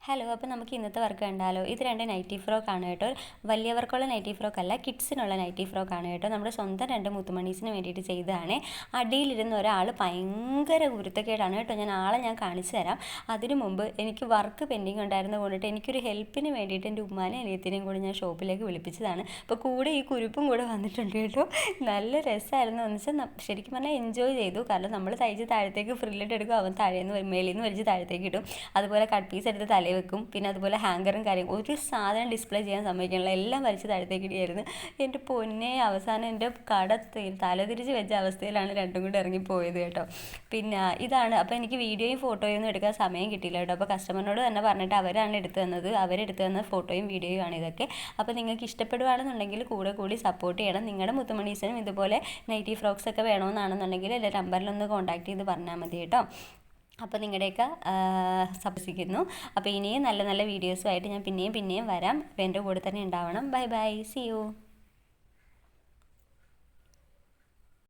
Hello, അപ്പോൾ നമുക്ക് ഇന്നത്തെ വർക്ക് കണ്ടാലോ. ഇത് രണ്ട് നൈറ്റി ഫ്രോക്ക് ആണ് കേട്ടോ. വലിയവർക്കുള്ള നൈറ്റി ഫ്രോക്ക് അല്ല, കിഡ്സിനുള്ള നൈറ്റി ഫ്രോക്ക് ആണ് കേട്ടോ. നമ്മുടെ സ്വന്തം രണ്ട് മുത്തുമണീസിന് വേണ്ടിയിട്ട് ചെയ്തതാണ്. അടിയിലിരുന്ന ഒരാൾ ഭയങ്കര കുരുത്തക്കേടാണ് കേട്ടോ. ഞാൻ കാണിച്ചു തരാം. അതിനു മുമ്പ് എനിക്ക് വർക്ക് പെൻഡിങ് ഉണ്ടായിരുന്നത് കൊണ്ടിട്ട് എനിക്കൊരു ഹെൽപ്പിന് വേണ്ടിയിട്ട് എൻ്റെ ഉമ്മാനെ അനിയത്തിനെയും കൂടി ഞാൻ ഷോപ്പിലേക്ക് വിളിപ്പിച്ചതാണ്. അപ്പോൾ കൂടെ ഈ കുരുപ്പും കൂടെ വന്നിട്ടുണ്ട് കേട്ടോ. നല്ല രസമായിരുന്നു എന്ന് വെച്ചാൽ ശരിക്കും പറഞ്ഞാൽ എൻജോയ് ചെയ്തു. കാരണം നമ്മൾ തയ്ച്ച് താഴത്തേക്ക് ഫ്രില്ലിട്ട് എടുക്കും, അവൻ താഴേന്ന് മേലിൽ നിന്ന് വലിച്ച് താഴത്തേക്ക് ഇടും. അതുപോലെ കട്ട് പീസ് എടുത്ത് തലയിൽ വെക്കും. പിന്നെ അതുപോലെ ഹാങ്കറും കാര്യം ഒരു സാധനം ഡിസ്പ്ലേ ചെയ്യാൻ സമ്മതിക്കണില്ല, എല്ലാം വലിച്ച് താഴത്തേക്ക് ഇടിയായിരുന്നു. എൻ്റെ പൊന്നെ, അവസാനം എൻ്റെ കട തലതിരിച്ച് വെച്ച അവസ്ഥയിലാണ് രണ്ടും കൂടി ഇറങ്ങിപ്പോയത് കേട്ടോ. പിന്നെ ഇതാണ്. അപ്പോൾ എനിക്ക് വീഡിയോയും ഫോട്ടോയും ഒന്നും എടുക്കാൻ സമയം കിട്ടിയില്ല കേട്ടോ. അപ്പോൾ കസ്റ്റമറിനോട് തന്നെ പറഞ്ഞിട്ട് അവരാണ് എടുത്തു തന്നത്. അവരെടുത്തു തന്ന ഫോട്ടോയും വീഡിയോയും ആണ് ഇതൊക്കെ. അപ്പോൾ നിങ്ങൾക്ക് ഇഷ്ടപ്പെടുകയാണെന്നുണ്ടെങ്കിൽ കൂടി സപ്പോർട്ട് ചെയ്യണം. നിങ്ങളുടെ മുത്തുമണീസിനും ഇതുപോലെ നൈറ്റി ഫ്രോക്സ് ഒക്കെ വേണമെന്നാണെന്നുണ്ടെങ്കിൽ എൻ്റെ നമ്പറിലൊന്ന് കോൺടാക്ട് ചെയ്ത് പറഞ്ഞാൽ മതി കേട്ടോ. അപ്പോൾ നിങ്ങളുടെയൊക്കെ സപ്പോർട്ടിക്കുന്നു. അപ്പോൾ ഇനിയും നല്ല നല്ല വീഡിയോസുമായിട്ട് ഞാൻ പിന്നെയും വരാം. അപ്പോൾ എൻ്റെ കൂടെ തന്നെ ഉണ്ടാവണം. Bye bye, see U.